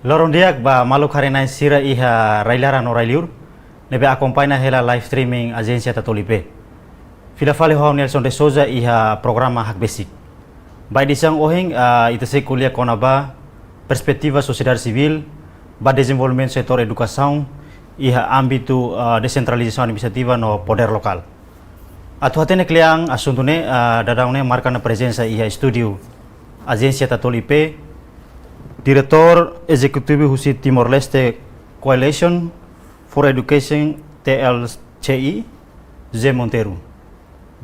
Lorong diak ba malu karena sira iha railara no railiur nebe acompanha hela live streaming agência Tatolipe. Fila fale ho Nelson de Souza iha programa hak basic. By disang ohing ita se kuliah konaba perspektiva sociedade civil ba desenvolvimento setor educação iha âmbito descentralização administrativa no poder local. Atu hatene kliang asuntune dadaune marca na presença iha estúdio agência Tatolipe. Diretor Executivo Husi Timor-Leste Coalition for Education TLCI, Zé Monteiro.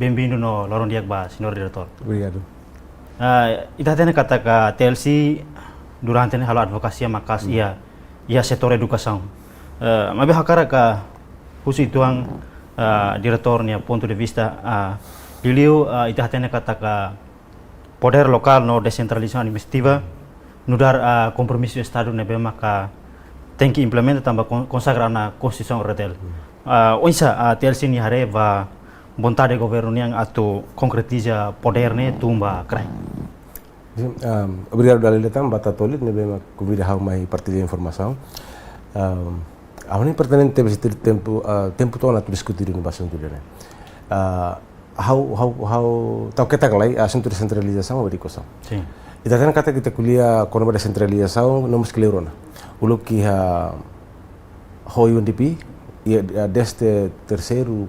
Bem-vindo no Lorong Diak Ba, Senhor Diretor. Obrigado. Ita tene kata ka TLC durante ne halo advokasi makas ia setor educação. Mabe hakara ka Husi tuang diretornya ponto de vista beliau ita tene kata ka poder lokal no descentralização administrativa nudar kompromiso Estado nebe maka tem que implementar tambah consagrar na Constituição Retel. Oisa TLC ni hare va vontade governo yang atu concretiza poder ne tumba krai. Obrigado dalil datang bata tolit nebe mak kubida hau mai partilha informação. Ahoni pertinente besi tempo tona tu diskutir no basun tu dene. How tau kita ngalai asunto descentralização beri kosong. Sim. Ita kan kata kita kuliah kono descentralização nomos kelirona. Uluk kiha hoi UNDP ia deste terceiro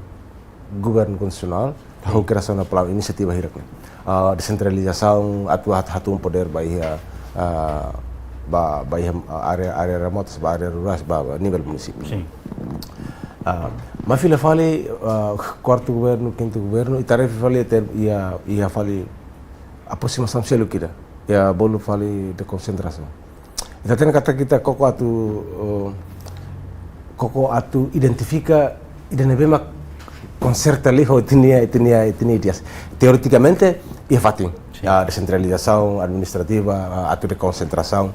governo constitucional hau kerasan na pelau inisiativa hirakna. Descentralização atu poder baia area remotas ba area rurais ba nível município. Sim. Ma fila fali quarto governo, quinto governo, itarefa fali ia fali aproximação selo kira. Ya bolu fali de concentração. Ita tena kata kita koko atu identifica ida nebema conserta liho itinia dias. Teoreticamente ia fatin. Ya descentralização administrativa, atu de concentração.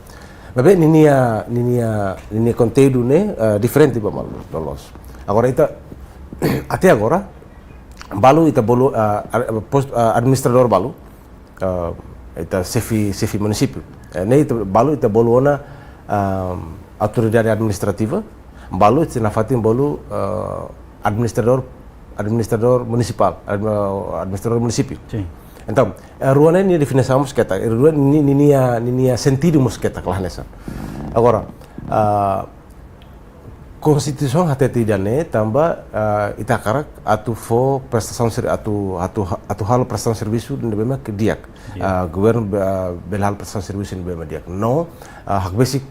Mas ninia conteúdo né diferente ba mal lolos. Agora ita até agora balu ita bolu administrador balu ita sefi município. Ne ita balu ita bolu ona autoridade administrativa, balu ita na fatin bolu administrador municipal, administrador município. Sim. Então, ruana ni definição mosqueta, ruana ni sentido mosqueta kelah nessa. Agora, Constituição até tidak ne tambah ita karak atu fo prestação atu hal prestação serviço de bema ke diak governo belal prestação serviço de bema diak no hak basic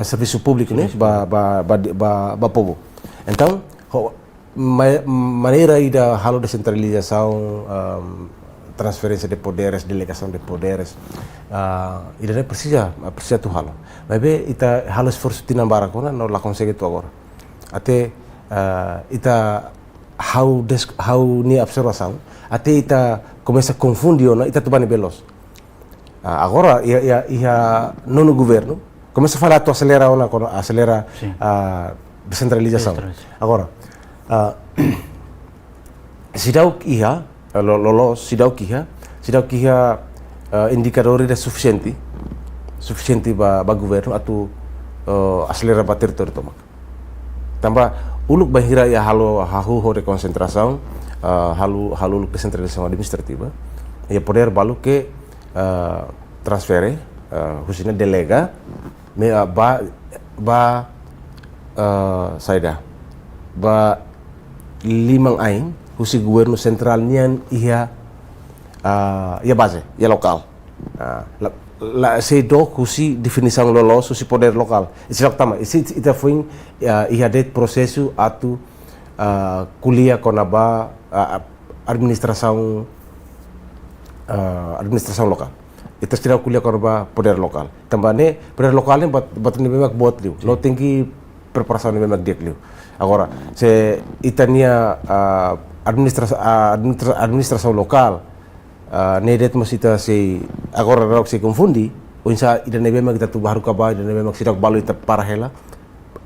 serviço público ne ba povo. Então maneira ida halo descentralização transferência de poderes, delegação de poderes, ida precisa tu halo. Mas ita halo esforço tinambara kona não la consegue tu agora. Até ita how ni observação, até ita começa a confundir ona ita tu bani belos. Agora ia nono governo começa a falar tu acelera ona kono acelera descentralização. Agora sidau ia lolos sidau kiha indikator ida suficiente ba governo atu acelera ba território tomak. Tambah uluk bahira ya halu de concentração halu descentralização administrativa ya poder balu ke transfere khususnya delega saida ba limang aing husi governo central nian ia base ia lokal. Se do husi definição lolos husi poder lokal. Isi tama ita foi ia det processo atu kuliah konaba administração lokal. Ita tidak kuliah konaba poder lokal. Tambane poder lokalnya bat ni memang buat liu. Lo tinggi preparação ni memang dia liu. Agora se itania administração lokal nedet masita se agora rok se confundi unsa ida nebe mag kita tu baru kaba ida nebe mag sidak balu ita parahela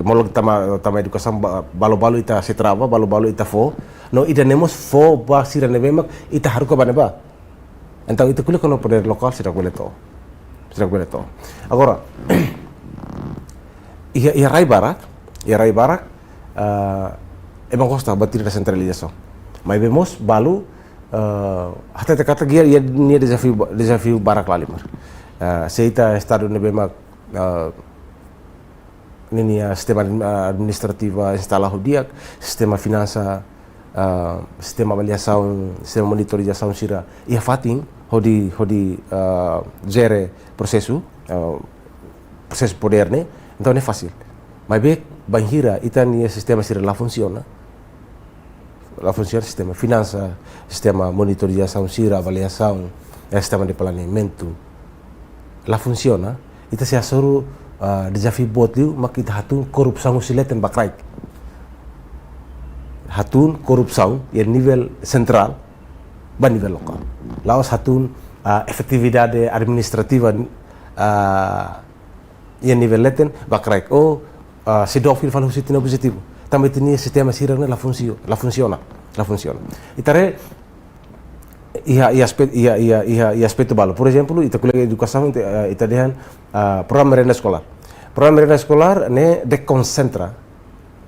molog tama educação balu ita se trava balu ita fo no ida nemos fo ba sira nebe mag ita haru kaba neba então ita kuliah kono poder lokal sidak boleh to sidak beneto. Agora, ia Rai Barak, emang costa batir da centralização. Mas vemos balu até kata dia ia desafio Barak lalimar. Seita estado nebema nini sistema administrativa instalado dia, sistema finança, sistema avaliação, sistema monitorização sira ia fatin hodi gere processo poder né, então não é fácil. Mas bem banhira itania sistema sira lá funciona sistema finança, sistema monitorização sira avaliação, sistema de planeamento lá funciona. Ita se asuru desafio buat liu mak ita hatun korupsão sileten bakrai. Hatun korupsão ya nível central ba nível lokal. Laos hatun efetividade administrativa ya nível leten bakrai. Se dofil falu sitina positivo. Também tinha sistema sirana la funciona. Itare ia aspecto balo. Por exemplo, ita kuliah educação ita dehan program merenda escolar. Program merenda escolar ne deconcentra.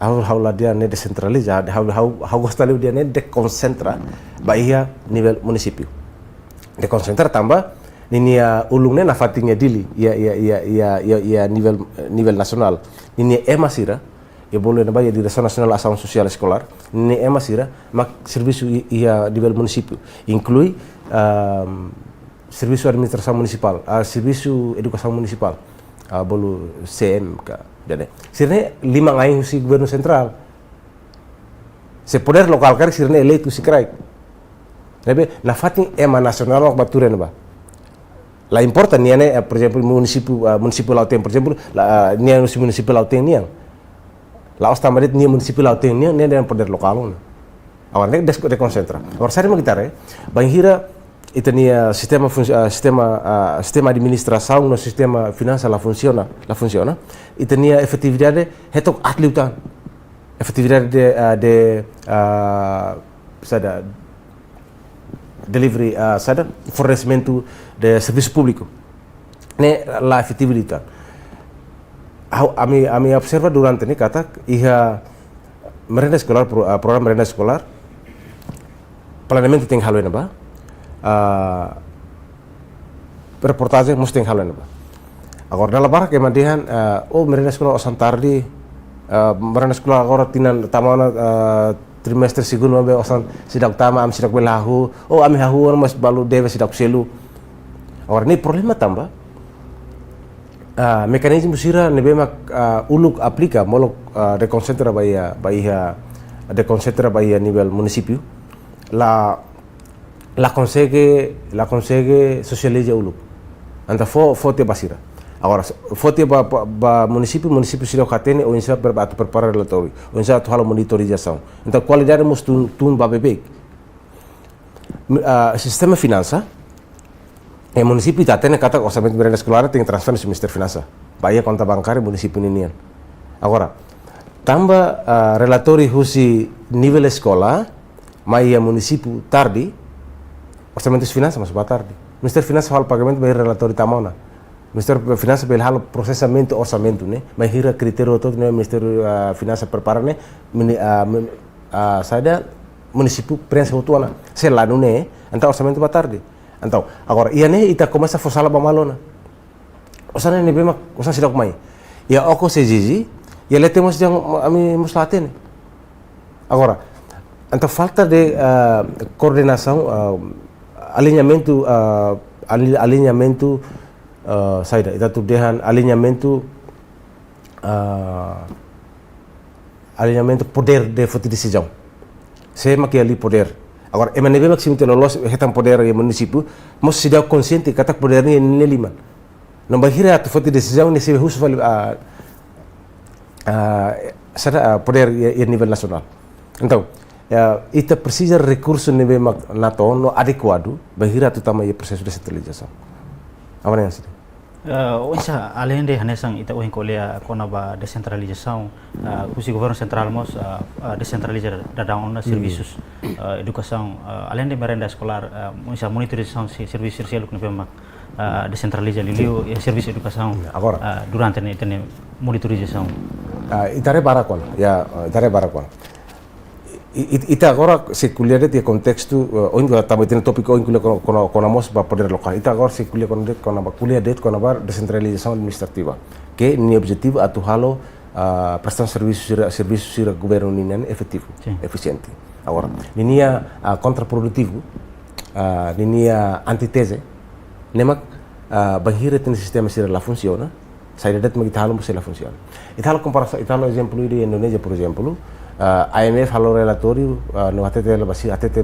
Haula dia ne descentraliza, hau gostaliu dia ne deconcentra bahia nível município. Deconcentra tambah ninia ulungnya na fatingnya dili ia nível nasional. Ninia emasira ya boleh nambah ya Direção Nacional Ação Social Escolar ni emasira mak serviço ia nível município inclui serviço administração municipal, serviço educação municipal, bolu CM ka jadi sirne 5 ngai si governo central se poder lokal kar sirne eleito si krai lebe na fating ema nasional ok baturen ba la importa niane por exemplo município Lauteng por exemplo niane município Lauteng niang Laos tamarit ni município Lauteng ni dan poder lokal. Awal nek dekonsentra. Awal sari magitare, banghira itania sistema administração no sistema finança la funciona. Itania efetividade hetok atliutan. Efetividade de sada delivery sada fornecimento de serviço público. Ne la efetividade. Ami observa durante ini kata iha merenda sekolah program merenda sekolah planeamento tem halo ba reportagem mesti tem halo ba agora dalam barak kemudian merenda sekolah osantardi merenda sekolah agora tinan tamana trimestre segundo be osan sidak tama am sidak belahu ami hahu mas balu deve sidak selu agora ini problema tambah mekanisme sira nebema uluk aplica molok deconcentra bahia nível município la consegue socializa uluk anta fote basira agora fote ba município sira katene ou insa prepara relatório ou insa halo monitorização então qualidade mos tun ba bebek sistema finança município está tendo kata orçamento merenda escolar tem transfer no Ministério Finança, bahia conta bancária município ninian. Agora, tambah relatório husi nível escola, maia município tarde, orçamento de finança mas tarde. Ministério Finança hal pagamento bahia relatório tamona. Ministério Finança bahia hal processamento orçamento né, mas hira critério todo né Ministério Finança prepara né, sada município prensa utuana, selanu né, então orçamento tarde. Então, agora, ia ne ita começa a forçar a bamalona. Osana ne bema, osana sidak mai. Ya oko sejizi, ya letemos yang ami muslaten. Agora, então falta de coordenação, alinhamento, saida, ita tu dehan alinhamento poder de fazer decisão. Saya makin ali poder. Agora, emanebe maximo lolos hetan poder ya município, mas se dá consciente kata poder ni lima. Não bahira tu fazer decisão nesse husu sada poder ya nível nacional. Então, ita precisa recurso nível nato no adequado, bahira tu tama ya processo de centralização. Apa yang sih? Unsa além de hanesang ita uhin kolia kona ba decentralização, kusi governo central mos decentralizar dadang ona serviços educação, além de merenda escolar, unsa monitorização serviço social que nebe mak descentraliza liliu serviço educação agora durante ne monitorização. Itare barakon, ya itare barakon. Ita agora se kuliah de contexto, onde estava tendo tópico onde conamos para poder local. Ita agora se kuliah com kuliah de com a descentralização administrativa, que ni objetivo atuhalo prestação serviço sira governo ninen efetivo, eficiente. Agora, ini contraprodutivo, ini antitese, nemak bahira ten sistema sira la funciona, saya dat magitalo mo sila funciona. Italo comparação, italo exemplo de Indonesia, por exemplo, IMF halo relatório no ATT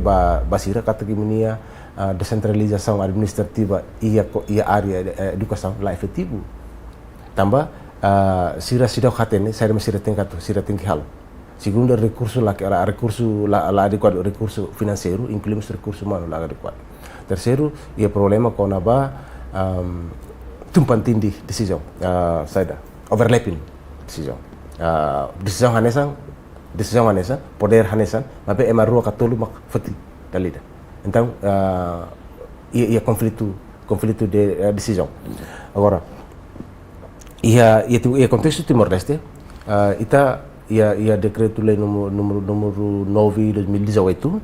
basira kata gimnia descentralização administrativa ia área educação lá efetivo. Tambah sira hatene, saya masih sira tinggi halo. Segundo recurso la adequado recurso financeiro, incluímos recurso humano la adequado. Terceiro, ia problema com a tumpan tindih decisão, saida overlapping decisão. Decisão hanesan, poder hanesan, mas é uma rua catolo mak fati dalida. Então, ia conflito de decisão. Agora, ia contexto Timor-Leste, ia decreto lei número 9 2018,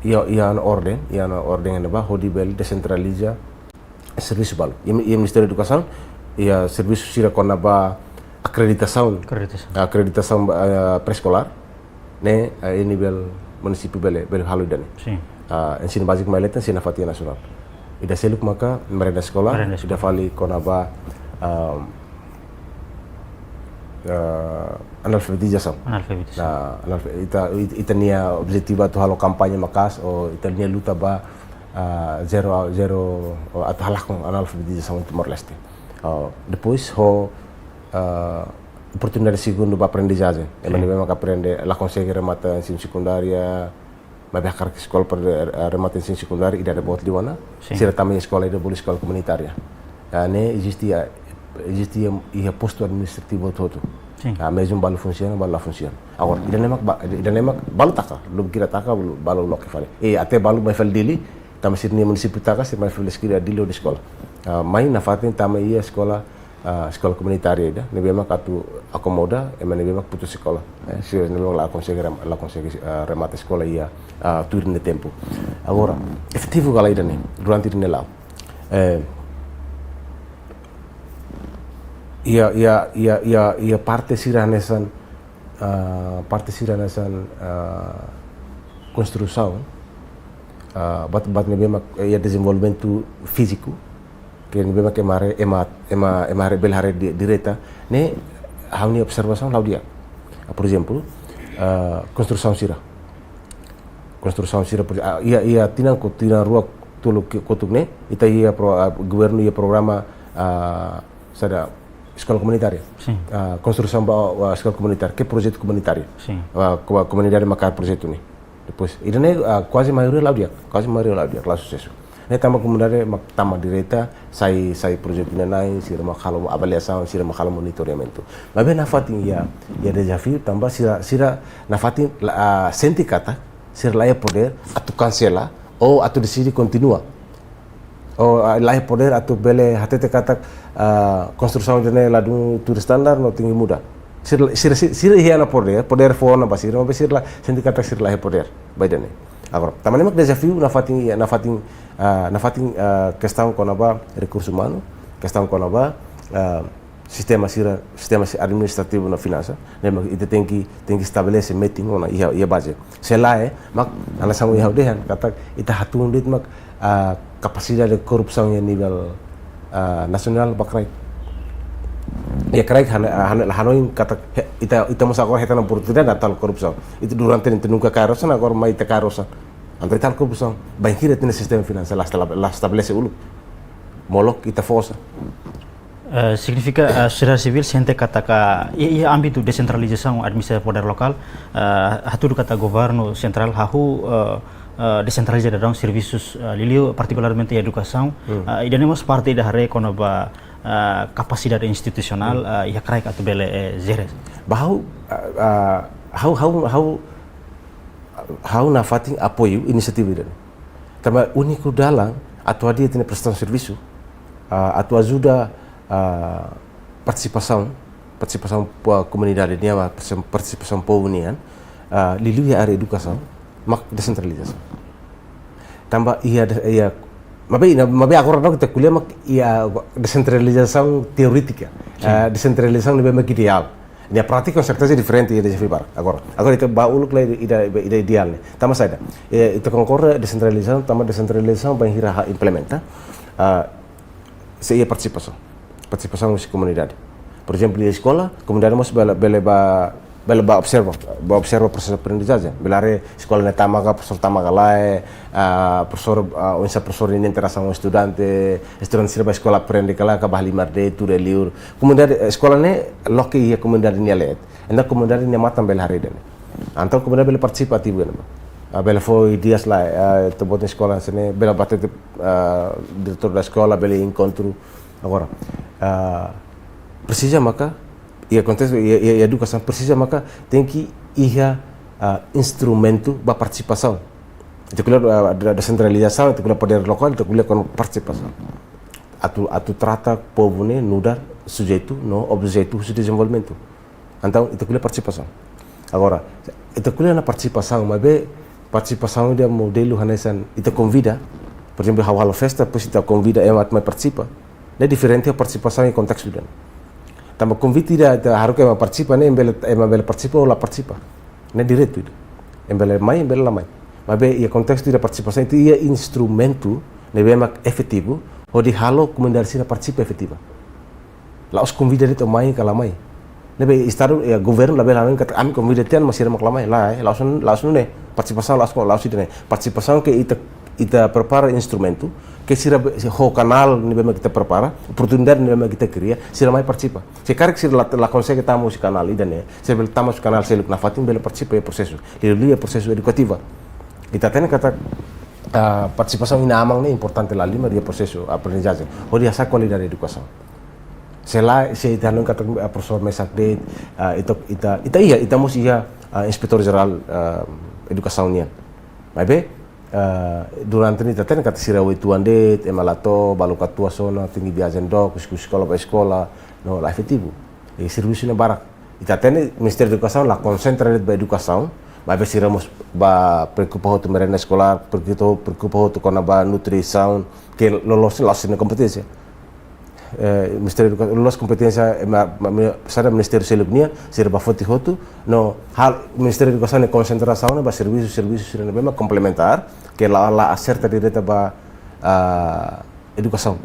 ia na ordem na ba hodibel descentraliza serviço balu. Ia Ministério da Educação, ia serviço sira konaba acreditação pré-escolar, né, em nível município bele halu dani. Sim. Ensino básico mailetan ensino fatia nasional. Ida seluk maka merenda sekolah, ida fali konaba analfabetização. Ita nia objetivo tu halo kampanye makas o ita nia luta ba zero atau halakong analfabetização em Timor-Leste. Depois oportunidade segundo para aprendizagem. Memang aprende lá consegue remata ensino secundária, mas bakar ke sekolah para remata ensino secundário ida ada bot di mana. Sira também escola ida boleh sekolah komunitária. Ne existia ia posto administrativo todo. Mesmo balu funciona, balu funciona. Agora, ida nemak balu taka, belum kira taka balu loke fale. Até balu mai fale dili, também sirni município taka, se mai fale skira dili di sekolah. Mai na fatin também ia sekolah komunitária ida, nebemak atu akomoda, nebemak putus sekolah. Se nebemak la consegue remata sekolah ia turno de tempo. Agora, efetivo kala ida ne, durante ida nelau. Ia parte siranesan construção, bat nebemak ia desenvolvimento físico, que nebemak emare belhare direta, ne hauni observação laudia. Por exemplo, construção sira, ia tinang rua tulu kotuk ne, ita ia governo ia programa sada escola comunitária. Sim. Construção da escola comunitária, que projeto comunitário. Sim. A comunidade marcar projeto ni. Depois, ini quase maioria lá kelas sucesso. Ne tama comunidade tama direta, sai projeto ni nai, sira makalo avaliação, sira makalo monitoramento. Mas bem na fatin ia desafio tambah sira na fatin senti kata, sira lá poder atu cancela ou atu decide continua. Lá poder atu bele hatete kata construção de lá do tudo standar no tinggi muda. Sira ia na poder fona basira, mas sira senti kata sira lá poder. Baidane. Agora, também mak desafio na fatin questão com aba recurso humano, questão com aba sistema administrativo na finança, né, ite tem que estabelecer meeting ona ia base. Selae mak alasan ia udehan kata ita hatun dit mak capacidade de corrupção em nível nasional bakrai. Ya krai hanoin kata ita masa agora hetana oportunidade na tal corrupção. Itu durante nunca karosan agora mai te karosan. Antara tal corrupção, banhira tem sistema financeiro lá estabelece ulu. Molok ita força. Significa sociedade civil sente kata ia âmbito descentralização administrativa poder local, hatu kata governo central hahu descentralizar dalam serviços liliu particularmente educação e temos parte da rede com a capacidade institucional ia krai atau bele zeres. Bahau how na fating apoio inisiatif ini. Tambah uniku dalang atua dia tem prestação de serviço, atua ajuda participação comunidade ni participação povo ni kan, lilu ya área educação, mak descentralização. Tambah ia mabe agora não kita kuliah mak ia descentralização teórica, descentralização lebih mak ideal. Ini praktik com certeza diferente ya desafio bar. Agora itu bauluk lah ida ideal nih. Tama saja. Itu concorre descentralização bem hira implementa. Seia participação de comunidade. Por exemplo, di escola, comunidade mas bela observa proses aprendizagem. Belare escola ne tamaga professor lá, professor ini interação com estudante sirba escola aprende kala ka bahli marde tu reliur. Comunidade escola ne loke ia comunidade ni alet. Enda comunidade ni matam belare dene. Então comunidade bela participativa ne. Bela foi dias lá, tu bota escola sene, bela bate diretor da escola, bela encontro. Agora, precisa maka ia konteks ia educação precisa maka tem que ia instrumento ba participação. Itu kuliah descentralização, itu kuliah poder lokal, itu kuliah com participação. Atu trata povo ne nudar sujeito no objeto de desenvolvimento. Então itu kuliah participação. Agora, itu kuliah na participação, mas participação dia modelo hanesan itu convida, por exemplo, halo festa pois itu convida emat mai participa. É diferente a participação em contexto dan. Tambah convite tidak harus ema participa ne embele participa ou la participa. Ne direito itu. Embele la mai. Mas ia contexto da participação itu ia instrumento ne bema efetivo ou de halo comunidade sina participa efetiva. La os convida itu mai kala mai. Ne be estado ya governo la bela men kata am convida tian masih mak la mai la langsung ne participação langsung ne participação que ita prepara instrumento que sira ho canal ni bema kita prepara oportunidade ni bema kita cria sira mai participa se cara que sira la consegue tamo esse canal idane se bel tamo esse canal se na fatin bela participa e processo ele é processo educativo kita tem kata participação ina amang ne importante la lima dia processo aprendizagem ou dia essa qualidade de educação se lá se ita não kata professor mesak de ita mos ia inspetor geral educação nian mas durante ini teten kata sira tuan det emalato balu katua sona tinggi biazen dok sekolah by sekolah no la efetivo e serviço na barak itatene Ministério da Educação la concentrada ba educação mas be sira mos ba preocupado tu merenda escolar preocupado com ba nutrição que lolos na competência Ministério da Educação lolos competência sada Ministério selebnia sira ba foti hotu no hal Ministério da Educação é concentração ba serviço sira bema complementar que la acerta direta ba educação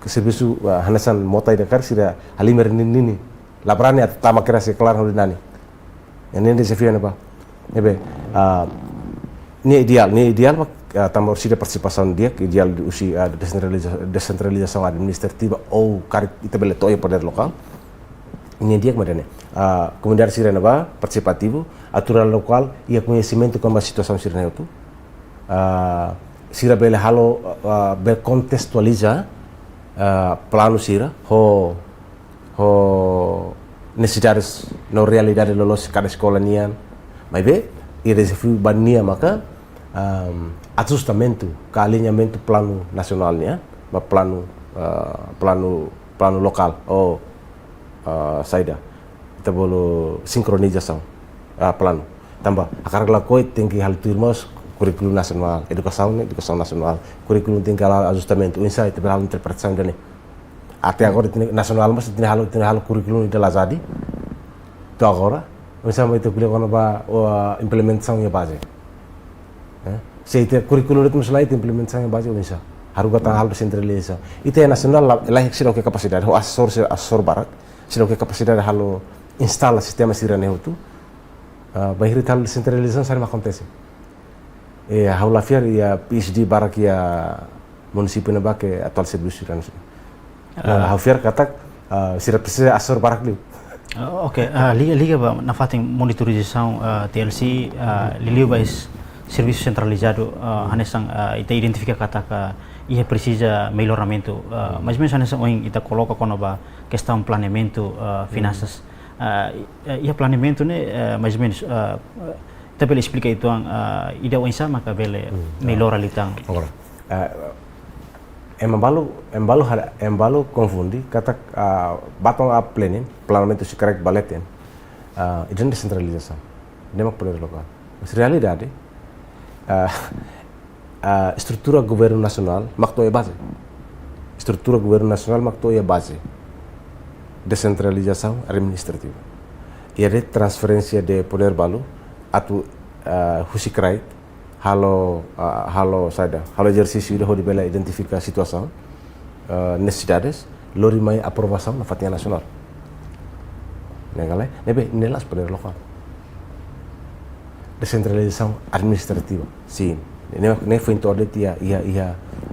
que serviço hanesan motai dakar sira halimer nini labrani atama kira se kelar hodinani ini desafio ne ba ebe ni ideal tambah sida participação dia que ideal de usi descentralização administrativa ou karik ita bele toy poder lokal ini dia kemudian comunidade sira ne ba participativo aturan lokal ia conhecimento com a situação sira itu sira bele halo bercontextualiza plano sira ho necessidades no realidade lolos cada escola nian mas e desafio bania maka ajustamento ke alinhamento plano nasional nian plano lokal saida kita bolo sincronização plano tambah akar lakoi tinggi hal turmos currículo nacional, educação nacional, currículo tem que ajustamento, insight, tem que interpretação dele. Até agora nacional mas tem hal currículo de lazadi. Então agora, misalnya itu kuliah kono ba implementação ya base. Se itu currículo itu misalnya itu implementação ya base unsa. Harus kata hal centralisasi. Itu nasional lah sira ke capacidade, o assessor barak, sira ke capacidade halo instala sistema sirane itu. Bahir hal centralização sari acontece. Haula fiar ya PhD barak ya município na bake atual serviço kan. Hafiar katak sira precisa assessor barak liu. Ok, liga ba na fating monitorização TLC liliu ba serviço centralizado hanesang ita identifica katak ia precisa melhoramento mas mesmo hanesang oing ita coloca kono ba questão planeamento finanças ia planeamento ne mais ou menos tapi explica itu ida wensa maka bele melhora litang. Agora, Embalo confundi kata batong up planning, planejamento se correct baleten. Itu descentralização. Nema poder local. Mas realidade, estrutura governo nacional makto é base. Estrutura governo nacional makto é base. Descentralização administrativa. E a transferência de poder balu atau husikrait halo exercício de bela identificar situação, necessidades, lori mai aprovação na fatia nacional. Negalai, nelas poder local. Descentralização administrativa, sim. Ne foi então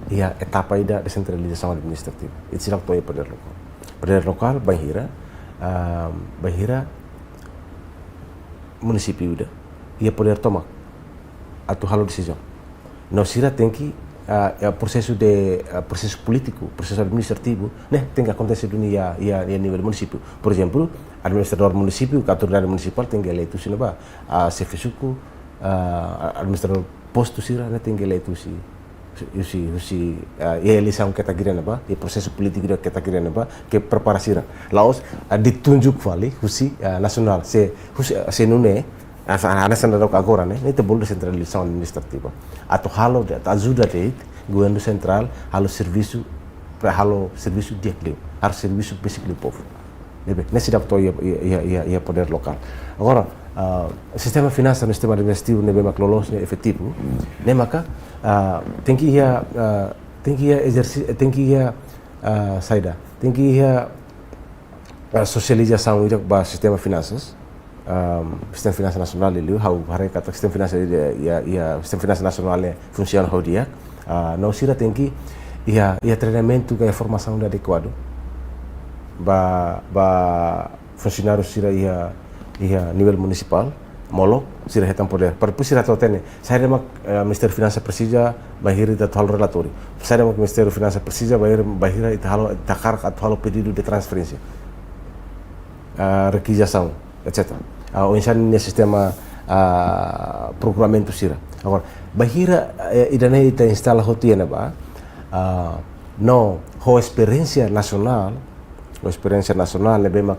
ia etapa da descentralização administrativa. Itu silap toy poder local. Poder local bahira município da ia poder tomar atau halo decisão. Nós tem que processo político, processo administrativo, né, tem que acontecer no nível município. Por exemplo, administrador município, autoridade municipal tem que eleito sino ba, CFSUCU, administrador posto sira, né, tem que eleito eleição que está querendo ba, e processo político que está querendo ba, que prepara sira. Laos ditunjuk vale, nasional, se não é nasional agora, né? Itu boleh descentralização administrativa. Atau halo ajuda de governo central, halo serviço dia kleu, har serviço basic do povo. Nesse dá para ia poder local. Agora, sistema financeiro, sistema administrativo, nebe maclolos efetivo, né maka tem que socialização do sistema finanças. Sistem finansial nasional itu, hari kata sistem finansial sistem finansial nasional funciona how dia. Nós sira tem que treinamento com informação adequado. Funcionários sira nível municipal, molo sira hetam poder. Perpu sira totene. Saya demak Ministério Finanças precisa bahir da hal relatório. Saya demak Ministério Finanças precisa bahir itu hal takar atau hal pedido de transferência, requisição, etc. O insan sistema procuramento sira. Agora, bahira idane ita instala hotiana ba, no experiência nacional lebih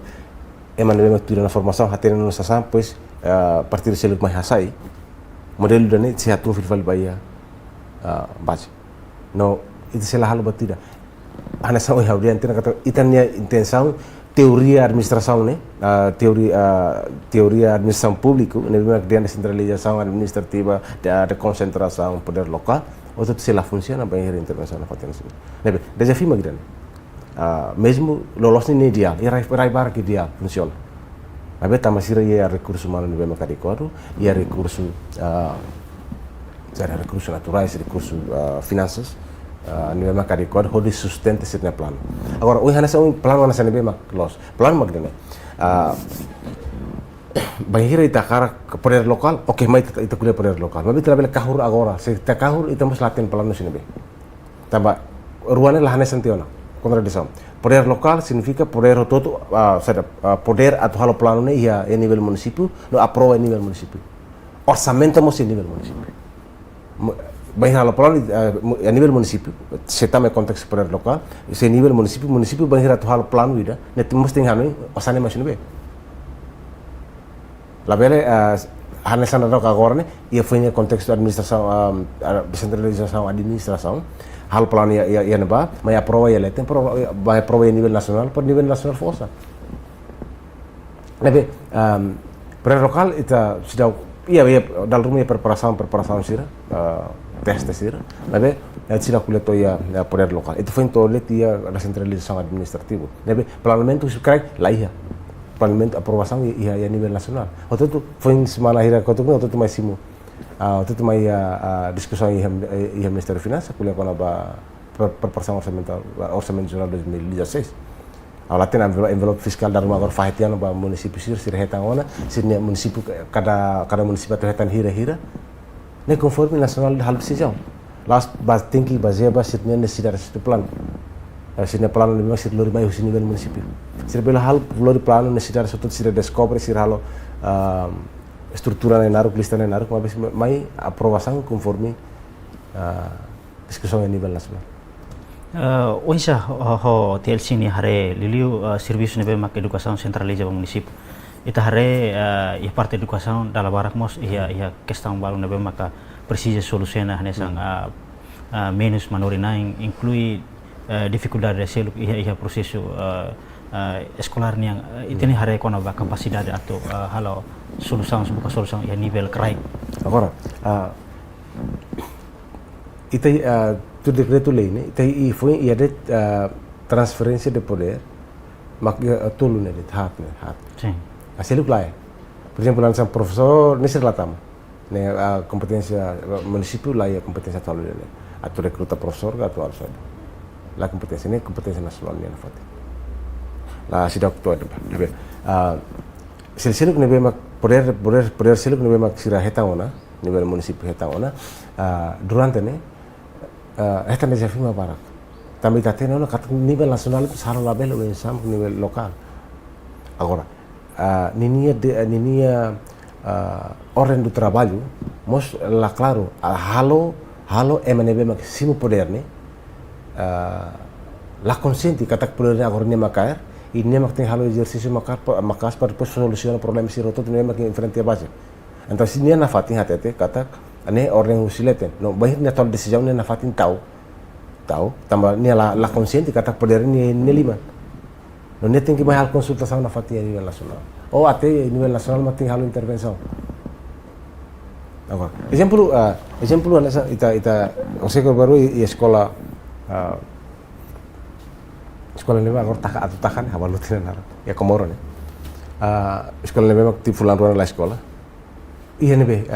tujuan formação hatena no sasam pois partir seluk mai hasai modelo dane se atu filfal bahia base. No itu sela hal batida. Ana sa oi haudian tena kata itania intenção teoria administração, né? Teoria administração pública, né? Dia descentralização administrativa, da concentração poder local, outro se lá funciona bem a intervenção na fatia nacional. Né? Desafio mais grande. Mesmo lolos ni ideal, rai bar que ideal funciona. Mas também se ia recurso humano nível macadicoro, ia recurso naturais, recurso finanças. Nível macadicoro, onde sustenta esse plano. Agora, hoje nessa plano nessa nível maclos, plano magdene. Bahira ita cara poder lokal, oke, mai ita kuliah poder lokal. Mas kita bela kahur agora, se ita kahur ita mesti latihan plano sini be. Tambah ruannya lahane santiona, contradição. Poder lokal significa poder todo, poder atau halo plano ne ia nível município, no aprova nível município. Orçamento mesti nível município. Bahir halo plano a nível município, se também konteks poder lokal, se nível município bahir atau halo plano ida, net mesti nganu osane masih be. Labele hanesan ada agora né, ia foi em contexto administração, descentralização administração, hal plano ia neba, mas aprova ia letem, vai aprova a nível nacional, por nível nacional força. Nabe, poder lokal ita sudah ia dalam rumah preparação sira, teste sira, nabe sudah kuliah to ia poder lokal. Itu foi então ia descentralização administrativa. Nabe, planejamento sekarang lah ia. Parlamento aprovação ia nível nacional. Waktu itu foi semana akhir waktu itu mais simu. Waktu itu mai discussão ia Ministério Finanças kuliah kona ba perparação orçamento nasional 2016. Lá tem envelope fiscal dari agora fahetian ba município sir hetang ona sir município cada município tu hetan hira ne conforme nacional de hal decisão. Lá tem que basear ba sir necessidade do plano. Sini plano memang sir lori mai husi nível município. Sir bela hal lori plano necessidade sotto sir descobre sir halo estrutura na naruk lista na naruk mas mai aprovação conforme discussão a nível nacional. Oisa ho TLC ni hare liliu serviço nebe mak educação centraliza ba município. Ita hare ia parte educação dala barak mos ia questão balu nebe maka precisa solusiona hanesang menos manorina inclui dificuldade selu ia processo escolar ni yang itini hare kona ba capacidade atau halo solução buka solução ia nível crai. Agora, ita tu decreto lei ne ita foi ia de transferência de poder mak tulu ne hat. Sim. Aselu lai. Por exemplo, langsung professor Nisir Latam. Ne kompetensya município lá ia kompetensya tolu ne. Atau rekruta professor atau alsa. La kompetensya ini kompetensya nasional ni na fati. La sidak tu ada. Silsilu ne mak poder silu ne mak sira hetaona, nível município hetaona. Durante ne esta desafio ma barak. Também está tendo kat nível nacional itu sara label o ensam nível local. Agora, ninia ordem do trabalho, mos lá claro, halo emanebe maximo poder ne. La consciente katak poder agora ne makair, e ne mak tem halo exercício makas para depois solucionar problema si roto ne mak enfrente a base. Então se ne na fatin hatete katak ane ordem usileten. No bahir ne tol decisão ne na fatin tahu tambah ne la consciente katak poder ne lima. No ne tem que mais hal consultação na fatin a nível nacional. Ou até a nível nacional mas tem hal intervenção. Agora, exemplo nessa ita você que baru i sekolah sekolah ini agora takan habalutin na ya Komoro ne. Sekolah ini memang ti fulan ruang la sekolah. Iya nebe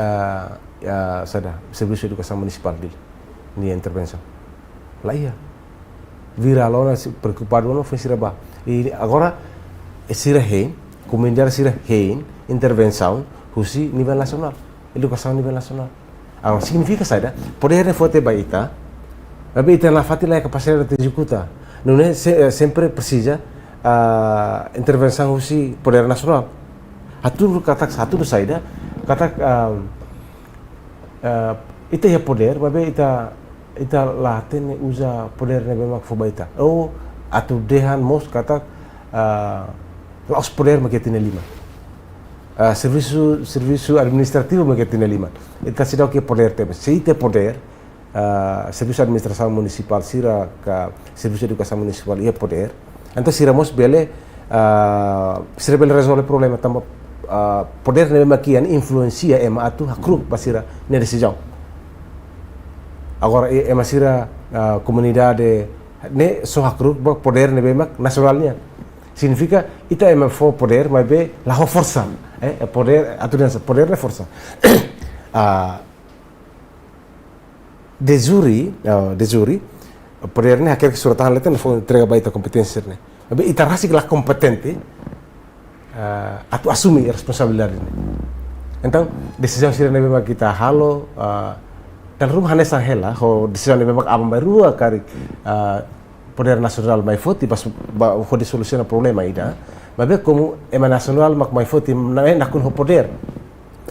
sada serviço de educação municipal dele ni intervenção. Lá ia viralona preocupado não foi siraba. E agora sira hein, comendar sira hein intervenção husi nível nacional, educação nível nacional. Agora significa saida poder forte baita, mas ita na fati lá capacidade de executar. Não é sempre precisa intervenção husi poder nacional. Atu kata satu do saida kata ita ya poder, mas ita laten usa poder ne memang fobaita. Oh atu dehan mos kata laos poder maketina lima. Serviço administrativo maketina lima. Ita sidau ke poder tebe. Se ite poder serviço administração municipal sira ka serviço educação municipal ia poder. Então sira mos bele sira bele resolve problema tambah poder ne makian influencia ema atu hakru pasira ne decisão. Agora ema sira comunidade ne so hakru poder ne bemak nasionalnya. Significa ita ema fo poder mas be la força, poder atu dan poder ne força. De juri poder ne aquele que suratahan leten fo entrega baita competência ne. Mas ita rasi la competente atu assumi responsabilidade ne. Então decisão sira ne bemak kita halo dan rumah hanesa hela ho decisão ne bemak abang baru kari poder nasional mai foti pas ho de solusiona problema ida. Mas be como ema nasional mak mai foti nakun ho poder.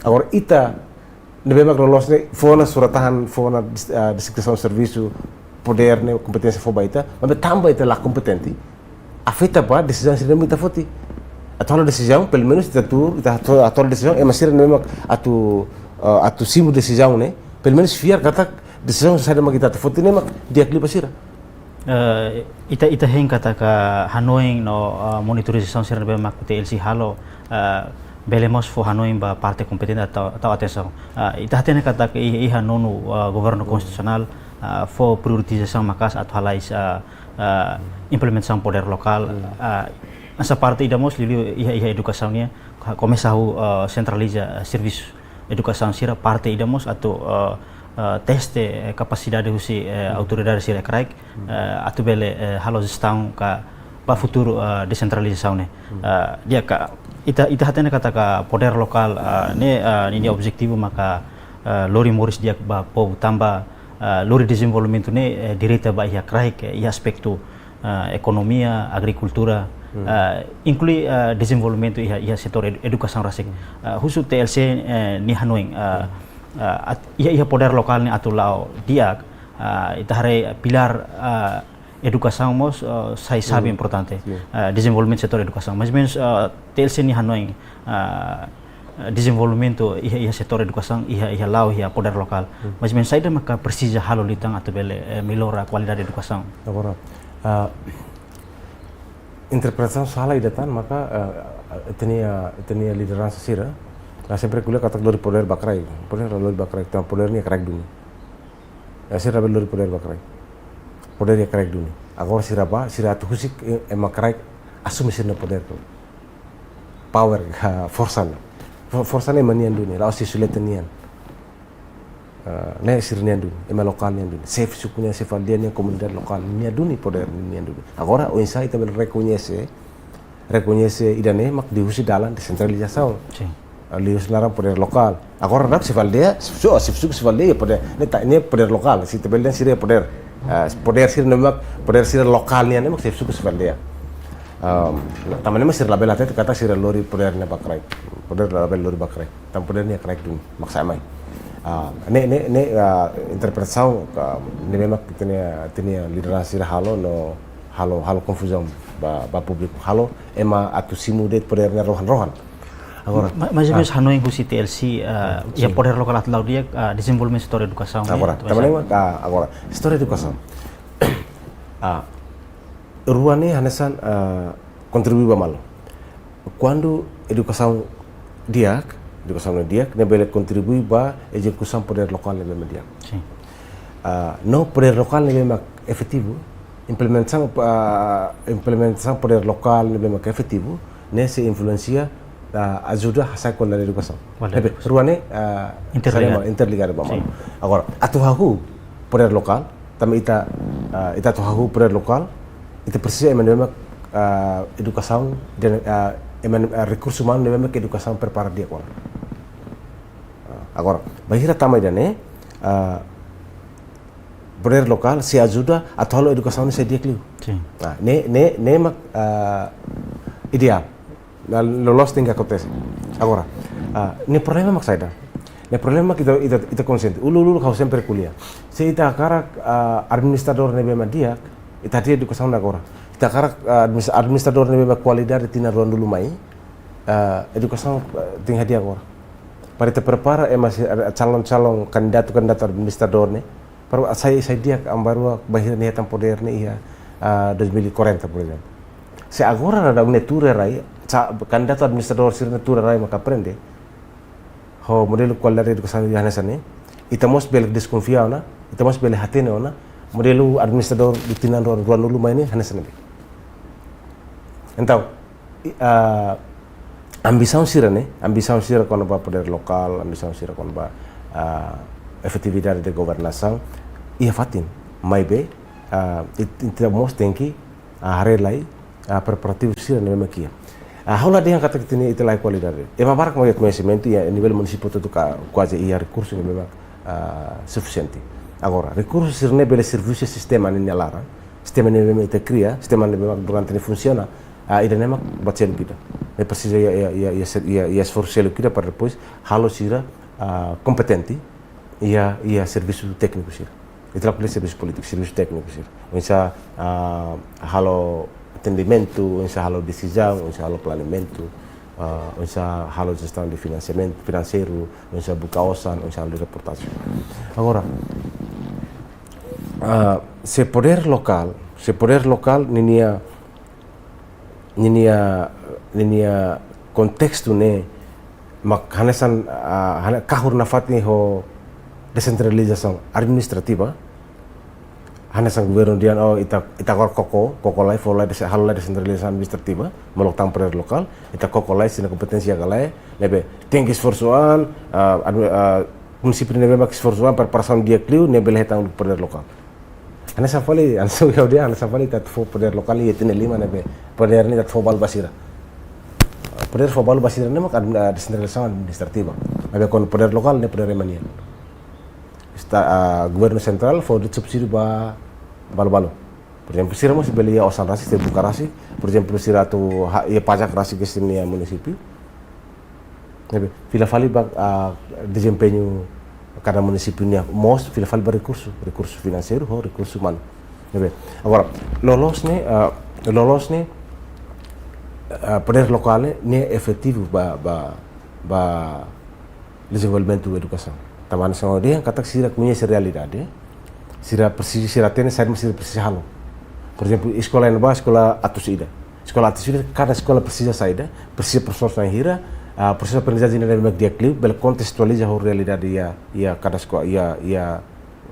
Agora ita ne bemak lolos ne fona suratahan fona descrição serviço poder ne competência fo baita, mas tambah ita la competente. Afeta ba decisão sira ne ita foti. Atau decisão pelo menos atau decisão é masih memang atu simu decisão né pelo menos fiar kata decisão saya mak kita foto ne mak dia kli pasira ita heng kata ka Hanoi no monitorização sira mak TLC halo belemos fo Hanoi ba parte kompetente atau atenção ita hatene kata ka iha nonu governo konstitusional fo priorização makas atau halais implementação poder lokal essa parte idamos lili iha educaçãonya começou centraliza serviço educação sira parte idamos atau teste capacidade husi autoridade sira craik atau bele halo gestão ka pa futuro decentralização ne dia ka ita hatene kata ka poder lokal ne objetivo maka lori moris dia ba po tambah lori desenvolvimento ne direita ba iha craik iha aspecto economia agricultura inclui desenvolvimento iha setor educação rasik khusus TLC ni Hanoi iha poder lokal ni atu lao dia ita hare pilar educação mos sai sabe importante desenvolvimento setor educação mas menos TLC ni hanoi desenvolvimento ia setor educação ia lau ia poder lokal mas menos saída maka precisa halo litang atau bele melhora a qualidade educação agora interpretação salah idatan maka tenia liderança sira sempre kuliah kata lori poder bakrai tam poder ni crack dunia sira lori poder bakrai poder ya crack dunia agora sira tu husik ema crack assume sirna poder power força ne manian dunia lao si suletan nian ne sirnian dunia ema lokal nian dunia safe sukunya sefaldian yang komunitas lokal nian dunia poder nian dunia agora o insai tabel reconhece idane mak dihusi dalam desentralização lius larang poder lokal agora nak sefaldia sefaldia poder ne poder lokal si tabel dan sira poder poder sir nemak poder sir lokal nian mak sefaldia tamane masir label até kata sira lori poder ne bakrai poder label lori bakrai tam poder ne crack dun maksamai ne interpretação ne memang tenia liderança sira halo confusão ba público halo ema atu simu de poder ne rohan agora mas menos hanoi husi TLC ya poder lokal atlau dia desenvolvimento setor educação agora tamane agora setor educação ruane hanesan contribui ba malo quando educação diak ne bele contribui ba execução poder lokal ne bele diak no poder lokal ne bele efetivo implementação poder lokal ne bele efetivo nesse influencia ajuda a qualidade da educação ruane interligado ba malo agora atuhahu poder lokal também ita atuhahu poder lokal itu precisa memang educação recurso humano memang educação prepara dia agora agora bahira tamai dane poder lokal se ajuda atau halo educação se dia kliu ne mak ideal lolos tinggal acontece agora ne problema mak saida ne problema kita consciente ulu kau sempre kuliah se ita cara administrador ne memang dia ita dia educação agora ita cara administrador ne memang qualidade tina ruang dulu mai educação tinggal dia agora para te prepara masih calon kandidat administrador ne para saya dia ambaru bahir ne tam poder ne ia 2040 por exemplo se agora ada netura rai kandidat administrador sir netura rai maka aprende ho modelo qualidade educação ya nesane ita mos bel desconfiar na ita mos bel hatene ona modelo administrador di tinan ruang dulu mai ne hanesane então ambição sira quando vai poder local ambição sira quando vai efetividade de governação ia fatin mai be ita mos tenki hari lai preparativo sira ne makia haula dia kata kitini ita lai qualidade barak mau conhecimento e nível municipal tudo quase ia recurso ne memang suficiente agora recurso sira ne bele serviço sistema ne lara sistema ne memang ita cria sistema ne memang durante ne funciona ida ne mak batselu kita ne precisa ia esforço kita para depois halo sira competente ia serviço técnico sira ita lá serviço político serviço técnico sira bisa halo atendimento bisa halo decisão bisa halo planeamento bisa halo gestão de financiamento financeiro bisa buka osan bisa halo reportagem agora se poder local ninia kontextu ne mak hanesan kahur nafati ho desentralização administrativa hanesan governo dian ita koko lai fo lai halo lai desentralização administrativa molok tam poder lokal ita koko lai sina kompetensia galai lebe tinggi esforçoan município ne mak esforçoan preparação dia kliu ne bele tang poder lokal hanesan fali hanesan fali tat fo poder lokal ia tene lima ne poder ni tat fo bal basira poder fo bal basira ne mak desentralização administrativa lebe kon poder lokal ne poder remanian governo central for subsidi ba balo-balo. Por exemplo, sira mo beli osan rasi te buka rasi, por exemplo sira tu ia pajak rasi ke sini município. Fila fali ba desempenho cada município nia mos fila fali ba recurso financeiro ho recurso humano. Agora, lolos ne poder local ne efetivo ba desenvolvimento da educação. Taman sa dia kata sira conhece realidade, sira precisa sira tem sira precisa halo. Por exemplo, escola em base, escola atusida. Escola atusida, cada escola precisa sair, precisa professor na hira, precisa aprendizagem na mesma dia clio, bel contextualiza a realidade ia cada escola ia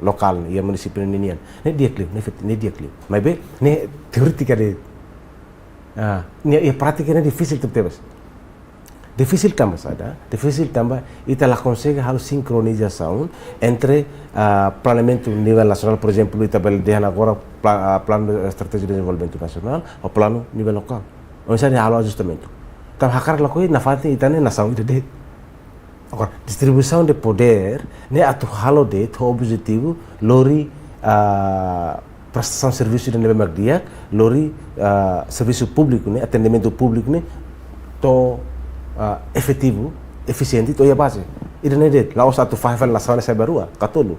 local, ia município ninian. Ne dia clio, ne dia clio. Mas bem, ne teórica de ne prática é difícil tertebas. Difícil também ita lá consegue a sincronização entre planeamento nível nacional, por exemplo, ita beldehan agora plano estratégia de desenvolvimento nacional ou plano nível local. Onde há ajustamento. Então, hakar lá coi na fase ita ne nação ita de. Agora, distribuição de poder ne atu halo de to objetivo lori prestação de serviço de nível magdia, lori serviço público ne atendimento público ne to efetivo, eficiente, itu ya base. Ini nedet, laos satu file nasional saya baru, katulu,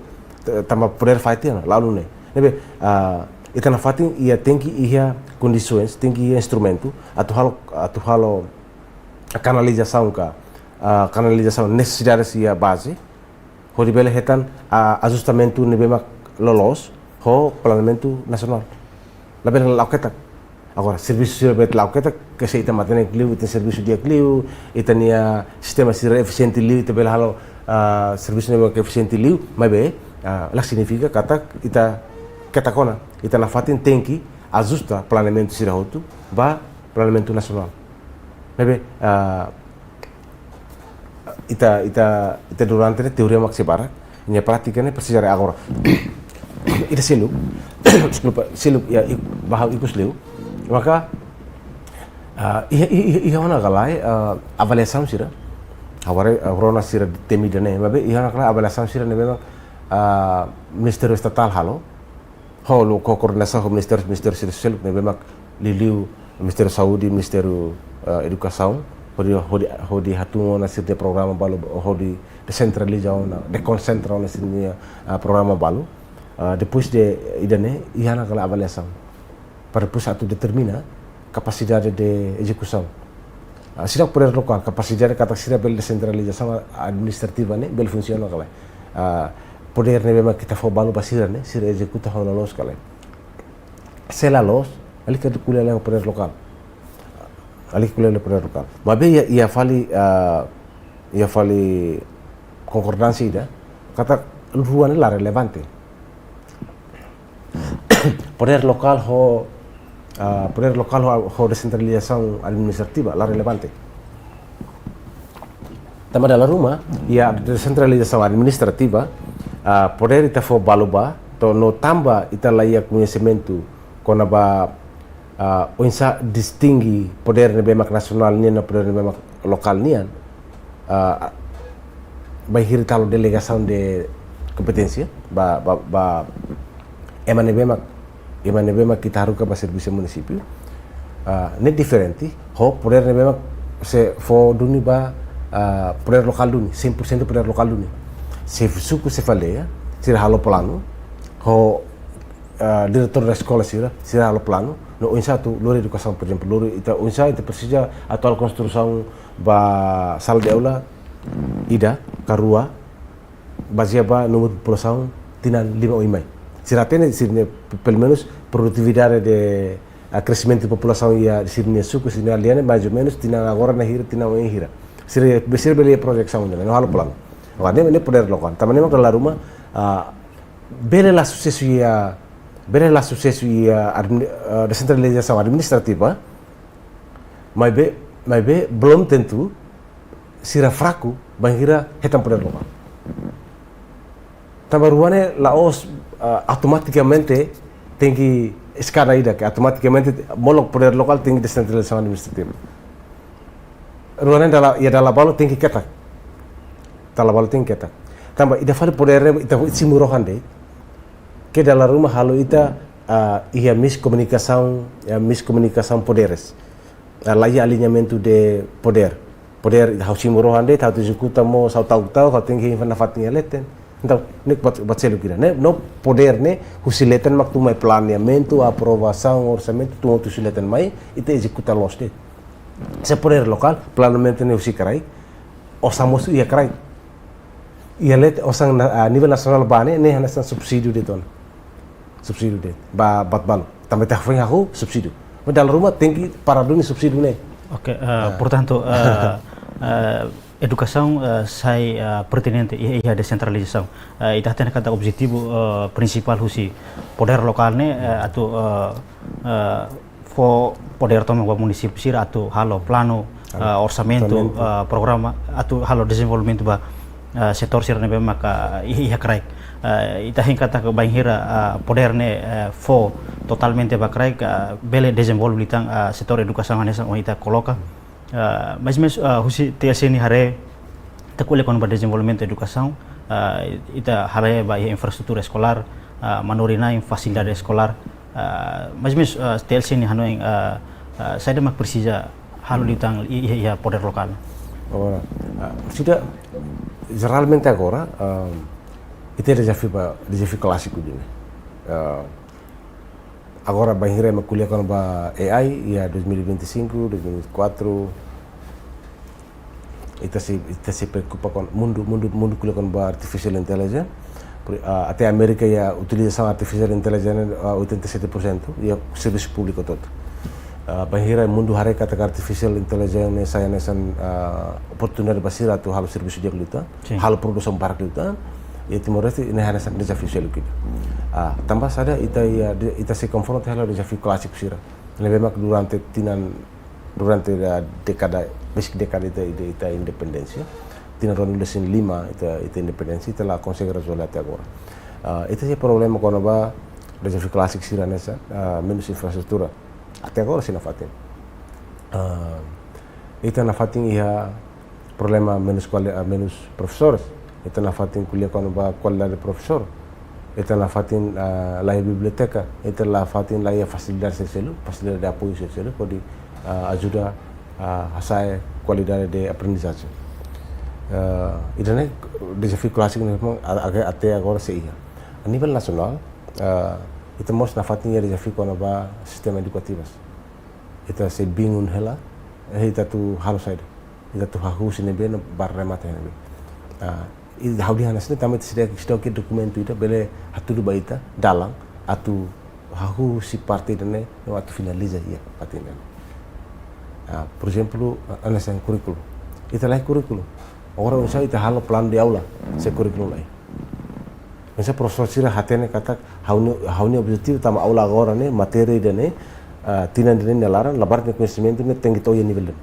tambah poder fighting, lalu ne. Nebe, itu na fighting ia tinggi ia condições, tinggi ia instrumento, atu halo canalização canalização necessidades ia base, ho di bele hetan ajustamento nebe mak lolos, ho planeamento nasional. Labe na lauketak. Agora, serviço de lauqueta, que se ita matene clio, ita serviço dia clio, ita nia sistema sira eficiente liu, ita bela halo serviço nia eficiente liu, mas bem, lá significa kata ita katakona, ita na fatin tenki ajusta planeamento sira hotu, ba planeamento nacional. Mas bem, ita durante teoria maksibara, nia prática ne precisa agora. Ita silu, desculpa, silu ya bahal ikus liu. Maka ia ona galai avaliação sira agora rona sira temida ne mabe ia ona galai avaliação sira ne memang ministério estatal halo holo koordinação com ministério sira sel ne memang liliu ministério saúde ministério educação hodi hatu na sira programa balu hodi decentraliza ona deconcentra ona sira programa balu depois de idane ia ona galai avaliação para pusat itu determina capacidade de execução. Sira poder local, capacidade kata sira bel decentralização administrativa ne bel funciona kala. Poder ne memang kita balu basira ne sira executa hono los kala. Sela los ali que kuliah le poder local. Ali kuliah le poder local. Mabe ia fali concordância ida kata ruan la relevante. Poder local ho descentralização administrativa, la relevante. Também dalam rumah, ia descentralização administrativa, poder ita fo baluba, to no tamba ita laia conhecimento kona ba onsa distingui poder ne bemak nasional nian na poder ne bemak lokal nian, bahir talo delegação de competência, emane bemak kita haruka ba serviço município net diferente ho poder ne bemak se fo duni ba poder lokal duni 100% poder lokal duni se suku se faleia sira halo plano ho diretor da escola sira halo plano no unsa tu lori educação por exemplo lori ita unsa ita precisa atual construção ba sala de aula ida karua baseada no população tinan 5 ou mais sira tem pelo menos produtividade de crescimento de população ia sirne suku sirne aliane mais ou menos tinan agora na hira tinan em hira sira besir beli projeção ne no halo plano agora ne poder local também ne dalam rumah bere la sucesso ia descentralização administrativa mas belum tentu sira fraco bangira hetam poder local tabaruane laos automaticamente tem que escala ida que automaticamente molok poder local tem que descentralização administrativa ruane dalam balo tem que ketak tambah ida fale poder ita simurohan de que dalam rumah halo ita ia miscomunicação poderes laia alinhamento de poder hau simurohan de tau executa mo sau tau tem que na fatinha leten Então, ne pode ser o que né? No poder né, o siletan mak tu mai planeamento, aprovação, orçamento, tu outro siletan mai e te executa los de. Se poder local, planeamento ne usi karai, osamos ia karai. Ia let osang a nível nacional bane ne hanasan subsídio de ton. Subsídio de bat balo. Também tá foi aku subsídio. Mas dalam rumah tem que parar dulu subsídio ne. Oke, portanto, educação sai pertinente e a descentralização. Ita tem kata objetivo principal husi poder lokal ne atau fo poder tomang wa município sir atau halo plano orçamento programa atau halo desenvolvimento ba setor sir ne maka iya kraik. Ita kata ke banhira poder ne fo totalmente ba kraik bele desenvolvimento setor educação anesa ita coloca. Mas husi TLC ni hare takule kon ba desenvolvimento educação ita hare ba infraestrutura escolar manorina facilidade escolar mas TLC ni hano saya mak precisa halu ditang ia poder lokal. Agora, sudah geralmente agora itu desafio clássico dele. Agora banhira me kuliah kan ba AI ya 2025, 2024 ita se preocupa com mundo kuliah kan ba artificial intelligence. Até a América ya utilização artificial intelligence 87% ya serviço público todo. Banhira mundo hari kata artificial intelligence saya nesan oportunidade basira tu hal serviço dia luta, hal produção barak luta. Ya Timor Leste ini hanya desafio selu gitu. Tambah sada ita se confronta hela desafio clássico sira. Lebih mak durante la década basic década ita independencia. Tina ron lesin 5 ita independencia ita la consegue resolver até agora. Ita se problema quando ba desafio clássico sira nessa menos infraestrutura. Até agora sina fatin. Ita na fatin ia problema menos professores. Ita na fatin kuliah quando ba qualidade de professor. Ita na fatin la biblioteca. Ita la fatin la facilidade selu, facilidade de apoio selu, pode ajuda a saya qualidade de aprendizagem. Itu nih desafio clássico memang até agora se ia. A nível nacional, ita mos na fatin ia desafio quando ba sistema educativas. Ita se bingung hela, ita tu harus saja. Ita tu harus ini ben bar remate ini. Haudi hanasne tamat sedang dokumento ita bele hatulu baita dalang atu hahu si parte dene no atu finaliza ia patina. Por exemplo, anasan curriculum. Ita lai curriculum. Orang usah ita halo plan di aula se curriculum lai. Masa profesor sira hatene kata hauni objetivo tama aula agora ne materi dene tinan dene nelaran labar de conhecimento ne tem que to nível.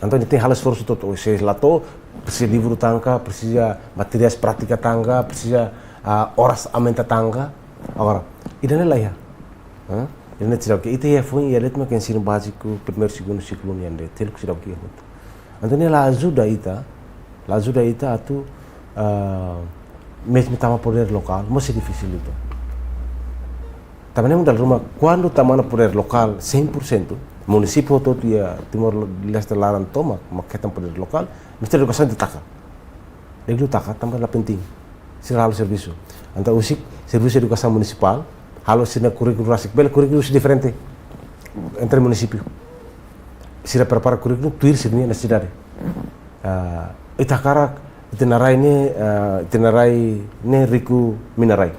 Então tem hal esforço todo, se lato precisa livro tangga, precisa materiais prática tangga, precisa horas aumenta tangga. Agora, isso não é ya. Isso não é tirar que itu ya foi ya letma que ensino básico primeiro segundo ciclo ni ande, tel que tirar que itu. Então ela ajuda ita atu mesmo tama poder local, mas é difícil itu. Também não dá rumah quando tama poder local 100%. Município todo ya Timor Leste larang toma maketan poder lokal mesti educação ditaka. Deglu taka tambah la penting. Sira halo serviço. Anta usik serviço educação municipal, halo sina currículo rasik bel currículo diferente entre município. Sira prepara currículo tuir sini na cidade. Itakara itinerai ne riku minarai.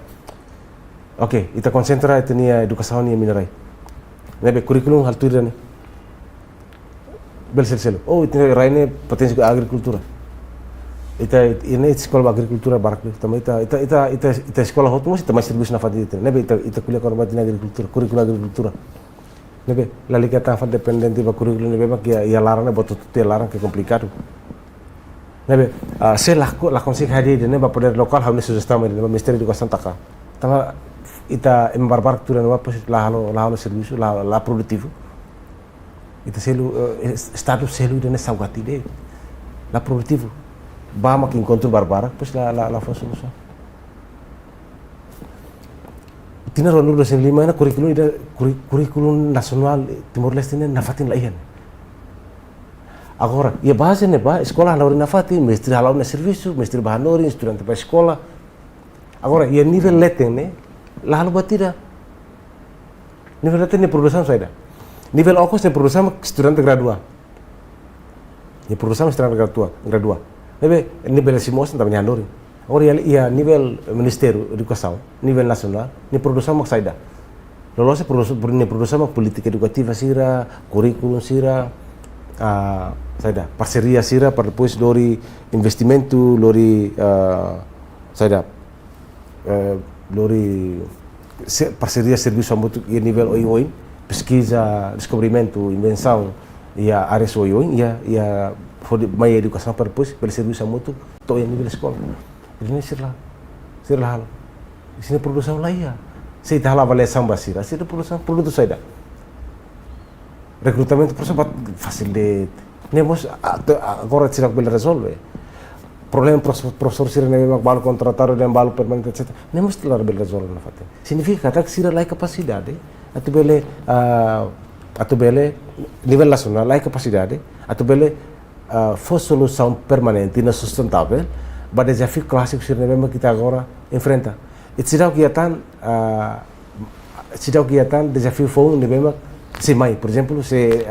Oke, ita konsentra itenia educação ni minarai. Nebe curriculum hal tuir ne. Bel selo. Oh, itu raine potensi agricultura. Ini sekolah agricultura barak tu. Tama ita sekolah hotu masih tama serviço na fadi itu. Nebe ita kuliah korban na agricultura, curriculum agricultura. Nebe la liga ta fad dependente ba curriculum nebe mak ya larang boto tu larang que complicado. Nebe se la consegue hadir nebe poder lokal hamne sugestão nebe Ministério de Educação taka. Tama ita embarbar tu nebe pas la halo serviço la produtivo. Ita selu status selu dene saugati de la produtivo ba mak encontro barbara pues la fa solução tina ron 2005 na curriculum nasional Timor Leste na fatin laihan Agora, ia base ne ba, escola na orina fati, mestre halau na serviço, mestre bahanori, estudante para escola. Agora, ia nível leteng ne, lá halau batida. Nível leteng ne produção saída. Nível okos ne produção estudante gradua. Ne produção estudante gradua. Nebe nível simos também handori. Agora ia nível ministério educação, nível nacional, ne produção mak saída. Lolos ne produção mak política educativa sira, curriculum sira, saída. Parceria sira para depois lori investimento, lori saída. Lori parceria serviço muito e nível oi pesquisa, descobrimento, invenção e a área oi ia mais educação para depois pelo serviço muito to nível escola. Ini sirla hal. Sini produção lá ia. Se tá lá avaliação basira, se produção produto saída. Recrutamento por sabat facilite. Nemos agora será que resolve. Problema professor sira nebe balu contratar dan balu permanente etc. Nemos telah resolve na fate. Significa que sira lai capacidade atau bele nível nacional lai capacidade atau bele for solução permanente e sustentável para desafio clássico sira nebe kita agora enfrenta. Sidau kegiatan desafio phone nebe semai, por exemplo, se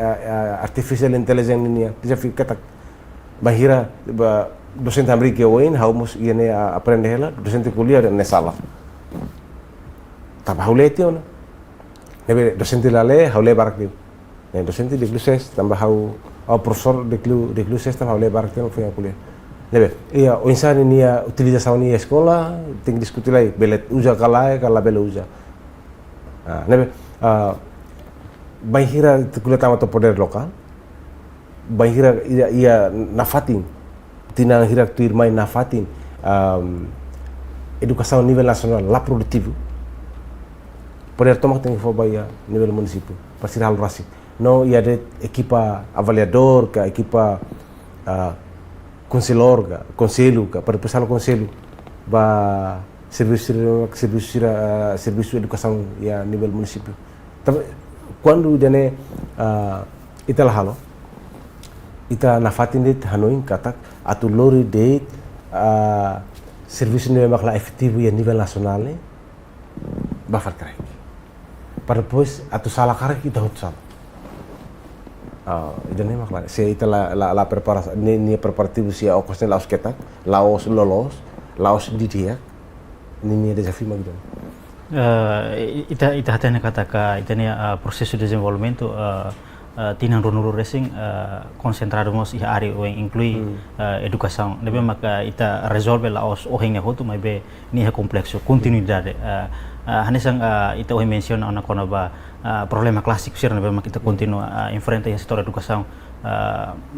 artificial intelligence ini desafio katak bahira docente Amerika oin haumos iene aprende ela docente kuliah na sala. Tambah haulete ona. Nebe docente lale haule barak diu. Ne docente de gluses tambah hau professor de gluses tambah haule barak diu foi kuliah. Nebe ia o insani nia utilização ni escola tem que discutir lá belet usa kala bele usa. Nebe bahira kuliah tama to poder lokal. Bahira ia nafatin tinang hirak tuir mai nafatin educação nível nacional lá produtivo poder tomar tem que for baia nível município para ser algo assim não ia de equipa avaliador que equipa conselor conselho para passar o conselho ba serviço educação ia nível município quando dene italah halo ita nafatin det hanoin katak atau lori det serviço nível makla efetivo ya nível nacional ne bafar karek para depois atau salah karek ita hot sal idane makla se ita la preparação ni preparativo sia okos ne laos ketak laos lolos laos didiak ni desafio magdan ita hatene kataka itane processo de desenvolvimento tinang ronuro racing concentrarmos i área yang inclui educação nebe maka ita resolve la os ohengnya hotu mai be ni ha complexo continuidade hanesang ita o menciona ona kona ba problema clássico sir nebe maka ita continua enfrenta a setor educação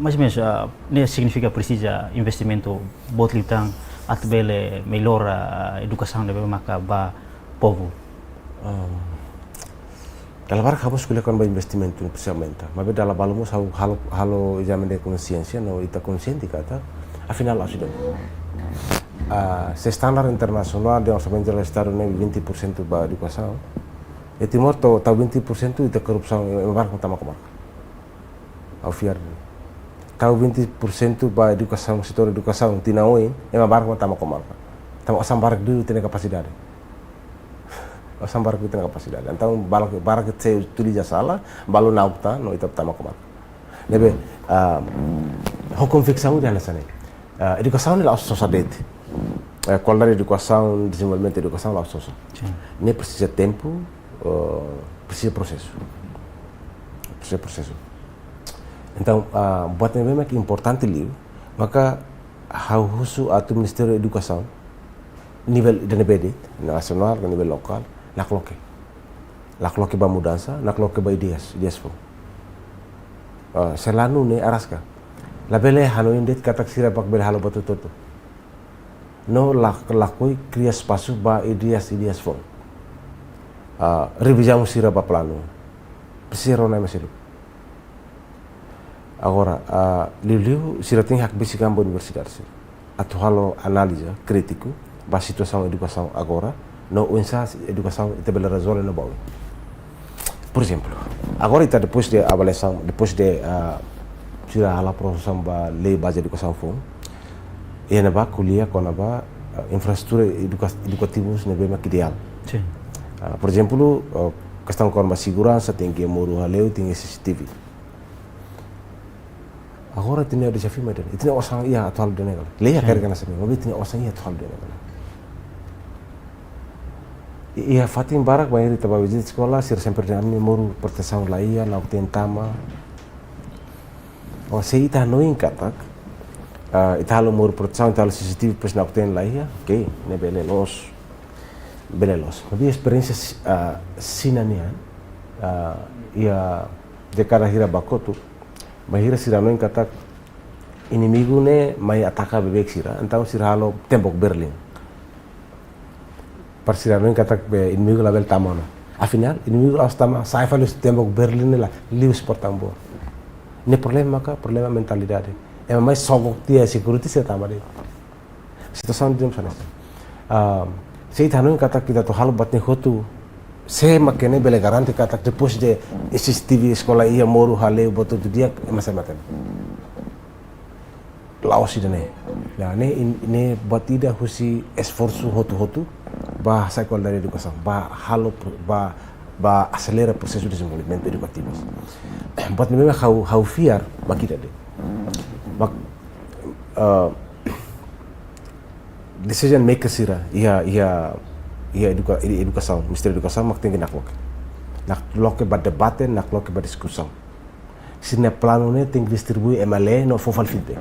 mais ou menos ne significa precisa investimento botlitang at bele melhor educação nebe maka ba povo dalam barang kamu sekolah kan investimento precisamente, mas dalam balamos halo exame de consciência, no ita consciente kata, afinal lá sudah. Se standar internacional de orçamento do Estado nem 20% ba educação, e Timor to 20% ita corrupção, barang utama kemar. Ao fiar, tau 20% ba educação, setor educação, tinaoin, barang utama kemar. Tamo asam barang dulu tidak kapasitas. Sambar kita na kapasidad. Então, bara que se utiliza sala, balo na opta, no ita tama kamar. Nebe, hukum ficção de anasane. Educação é lá sociedade. Qualidade de educação, desenvolvimento de educação lá social. Nem precisa tempo, precisa processo. Precisa processo. Então, buat memang que importante liu, maka hausu atau Ministério da Educação nível de nível nacional, nível local, nakloke ba mudança, nakloke ba ideias pun. Selalu ne araska. Labele hano indet katak sira pak bel halo batu toto. No lakoi kriya spasu ba ideias pun. Revisão sira ba plano. Pesiro na masiru. Agora, liu sira ting hak bisi kambo universidade. Atu halo analisa crítico ba situação educação agora. No unsah educação ita bela resolve no baú. Por exemplo, agora ita depois de avaliação, depois de sira hala proses ba lei base educação fom e na ba kuliah com na ba infraestrutura educativos na bem ideal. Sim. Por exemplo, questão com a segurança tem que moro haleu tem CCTV. Agora tem o desafio mais dele. Tem orang ia atual dene kala. Leia carga na sabe, mas tem orang ia atual dene kala. Ia fatin barak banyak di tempat visit sekolah sir sempre kami moro proteção lá ia na tem tama. O sei ita noin katak. Ita halo moro proteção ita halo CCTV pes na tem lá ia. Okay, ne belelos. Tapi experiência sinanian ia de cara hira bakotu. Mahira sira noin katak inimigo ne mai ataka bebek sira então sira halo tembok Berlin par sira noin katak be inimigo label tamono afinal inimigo astama sai falus tembok Berlin la lius portambo ne problema ka problema mentalidade e mai sogok tia security se tamade situação de sana sei tanoin katak kita to halo batne hotu se makene bele garanti katak depois de CCTV sekolah ia moru hale boto tu dia masa makan laos idane ya ne batida husi esforço hotu bahasa sekolah dari educação halo acelera processo de desenvolvimento educativo but memang how fear makida de decision maker sira ia educação, Ministério da Educação, mas tem que nakloke ba debate, nakloke ba discussão. Se na plano né tem que distribuir MLE no fofal feedback.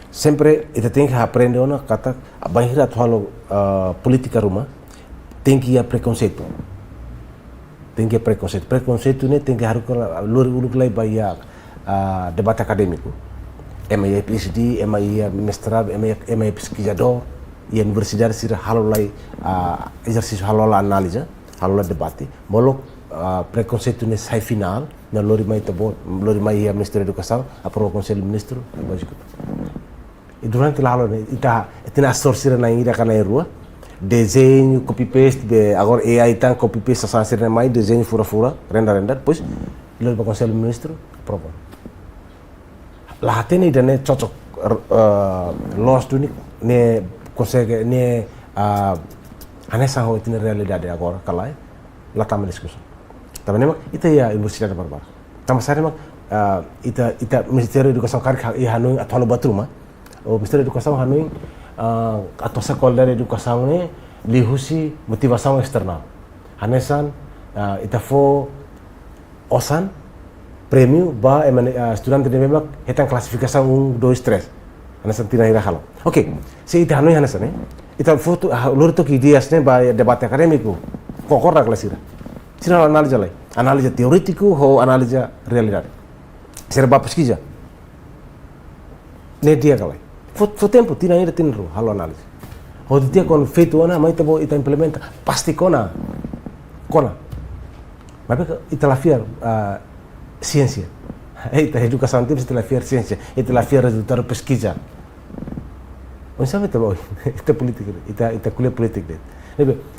Sempre ita tem que aprender ona kata banhira tualo política rumah tem que ia preconceito. Tem que preconceito. Preconceito né tem que harus lur lai baya debate acadêmico. MIA PhD, MIA mestrado, MIA pesquisador. E a universidade sira halolai exercício halola análise, halola debate, molok preconceito nesse sai final, na lori mai tabo, lori mai a Ministério da Educação, aprova o Conselho de Ministros, básico. E durante lá ita tina sorcira na ira kana rua, desenho copy paste, agora AI tan copy paste sa sira mai desenho fura, renda, depois lori para o Conselho de Ministros, aprova. Lá tem ida ne cocok los tu ne consegue ne anessa ho itin realidade agora kalai la tama discussão também memang ita ya universidade barbar tama sare mak ita Ministério da Educação kar i hanoi atolo batruma o Ministério da Educação hanoi atau sekolah dari educação ne lihusi motivação external hanesan ita fo osan prêmio ba estudante de memang hetang klasifikasi 1 2 3 hanesan tina hira halo. Oke, si ita hanoi hanesan ita foto lur to ideas ne ba debate akademiko. Kokor na klasira. Sira análise lai. Análise teórico ou análise realidade. Sira ba pesquisa. Ne dia kalai. Foto tempo tina hira tinro halo análise. Ho dia kon feito ona mai tabo ita implementa pasti kona. Mas ita la fiar ciência. Ita educação tem ita la fiar ciência. Ita la fiar resultado pesquisa. Não sabe também, ita política, ita kuliah politik deh.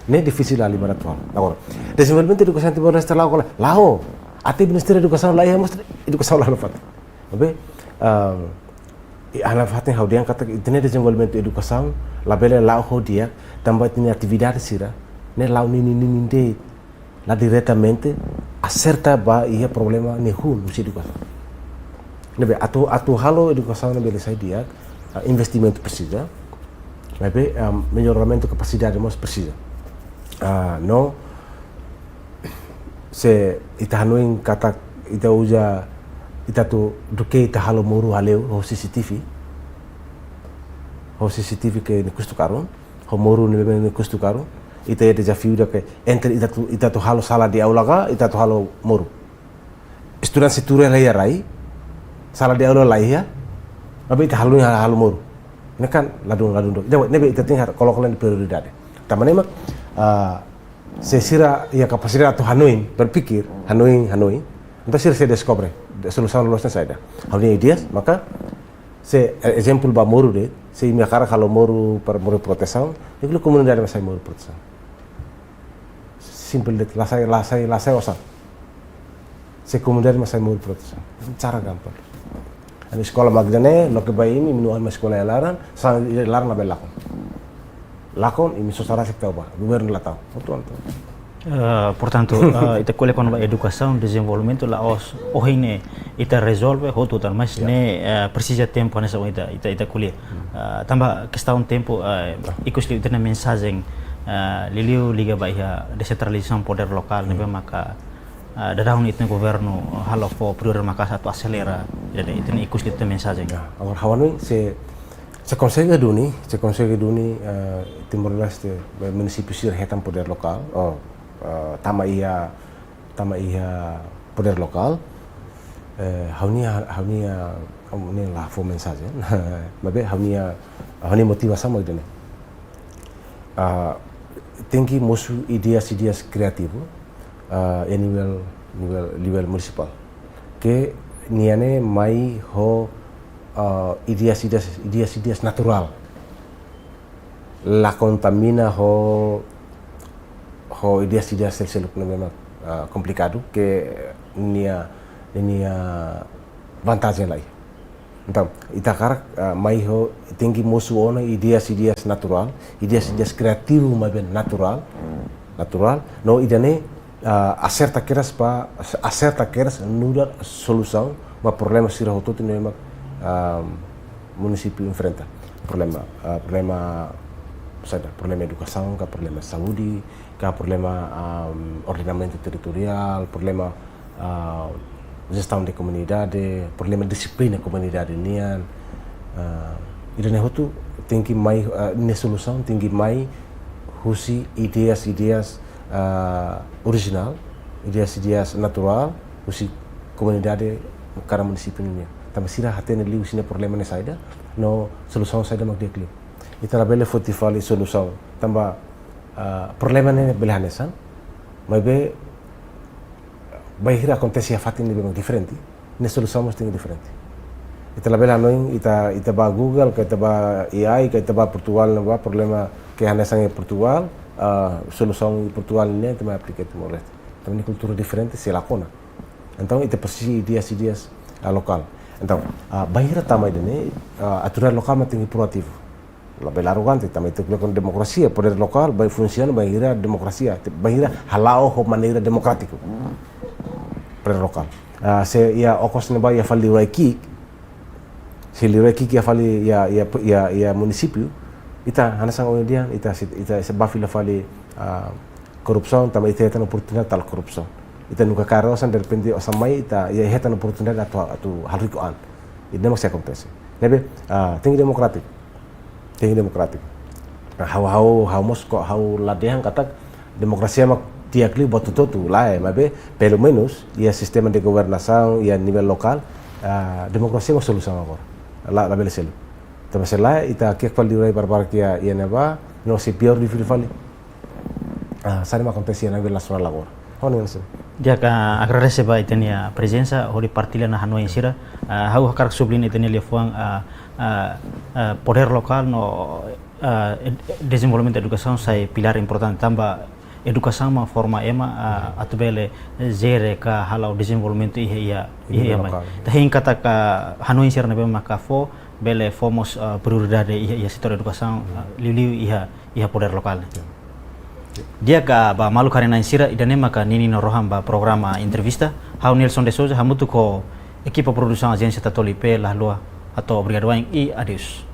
Ini difícil ali barat tuan. Agora, desenvolvimento educação tem bom nesta lago lao. Até Ministério da Educação lá é mostra educação lá no fato. Oke, ana fatin how dia kata ini desenvolvimento educação, lá bela lao how dia tambah ini atividade sira, ne lao nini deh, lá diretamente acerta ba ia problema nehun musi educação. Nebe atu halo educação nebe sai dia investimento precisa, nebe melhoramento capacidade mas precisa. No se ita hanuin kata ita uja ita tu duke ita halo muru haleu ho CCTV ke ni kustu karun ho muru ni kustu karun ita ya desafio da ke entre ita tu halo sala di aula ka ita tu halo muru estudante situra lai rai sala di aula lai ya tapi ita halo muru ini kan ladung jawab nebe ita tinggal kalau kalian prioridade tamane mak sesira ya kapasitas atau hanuin berpikir hanuin entah sira se descobre solução lolosnya saida hanuin ideas maka se exemplo ba moru de se mi cara kalau moru para moru proteção itu comunidade masai moru proteção simple de lasai osa se comunidade masai moru proteção cara gampang Ani sekolah magdane no ke bai ini minuan mas sekolah laran sa laran na belakon. Lakon ini sosara sek tahu ba, governo la tahu. Portanto, ita quelle con educação, desenvolvimento lá os ne ita resolve hotu tan mas ne precisa tempo nessa ita kuliah. Tambah questão tempo ikut ita na mensagem liliu liga bahia descentralização poder lokal ne maka dadahun itna governo halo fo prior maka satu acelera jadi ita ikut ita mensagem. Agora hawani se consegue duni Timor-Leste município sir hetan poder lokal. Tama ia poder lokal haunia la fo mensagem mabe haunia motivação mo dene tem que musu ideias criativo a nível municipal que niane mai ho ideias natural la contamina ho ideias sel memang complicado que nia vantagem lá. Então, Itacara mai ho tinggi musu ona ideias natural, ideias criativo mas bem natural, no idane acerta keras nudar solução ma problema sira hotot memang município enfrenta problema educação, problema saúde, problema ordenamento territorial, problema gestão de comunidade, problema disiplina comunidade nian. Idane hotu tinggi mai ne solução tinggi mai husi ideias original, ideias natural, husi comunidade cara município nian. Tambah sira hatene liu sine problema ne saida, no solução saida mak dekli. Ita la bele foti fali solução. Tambah problema ne belahanesan, mas bahira acontece a fatin lebih diferente, ne solução mesti diferente. Ita la bela noin ita ba Google, ita ba AI, ita ba Portugal ne ba problema que hanesan em Portugal, solução em Portugal ne também aplica Timor-Leste. Também cultura diferente se lakona. Então ita pasti ideias lokal. Então bahira tamai dene aturan lokal mesti proativo. Lebih arrogante também itu com demokrasia poder lokal vai funciona bahira demokrasia bahira halao ho maneira demokratiku poder lokal se ia okos ne ba ia fali raiki se li raiki ia fali ia município ita hanasang oidian ita se bafila fali korupsi também ita tan oportunidade tal korupsi ita nunca karosan de repente osamai ita ia hetan oportunidade atu halrikoan ini masih acontece nebe tinggi demokratik hau Moskow hau ladehan kata demokrasia mak tiakli buat tu lah mabe pelo menos ia sistema de governação ia nível lokal demokrasia mak solução agora la bele selo tapi sela ita kek fal diurai barbar kia ia neba no se pior di fali sana mak acontece na nível nacional agora hono nse dia ka agradece ba itenia presença hori partilha na Hanoi sira hau hakar sublin itenia lefuang poder lokal no desenvolvimento educação sai pilar importante tambah educação ma forma ema atubele zere ka halau desenvolvimento ia mai tahin kata ka Hanoi sira na maka fo bele fomos prioridade ia setor educação liu ia poder lokal dia ka ba malu karena sira idane maka nini no roham ba programa entrevista hau Nelson de Souza hamutu ko equipa produção agência Tatolipe la lua atau brigada waing i adios.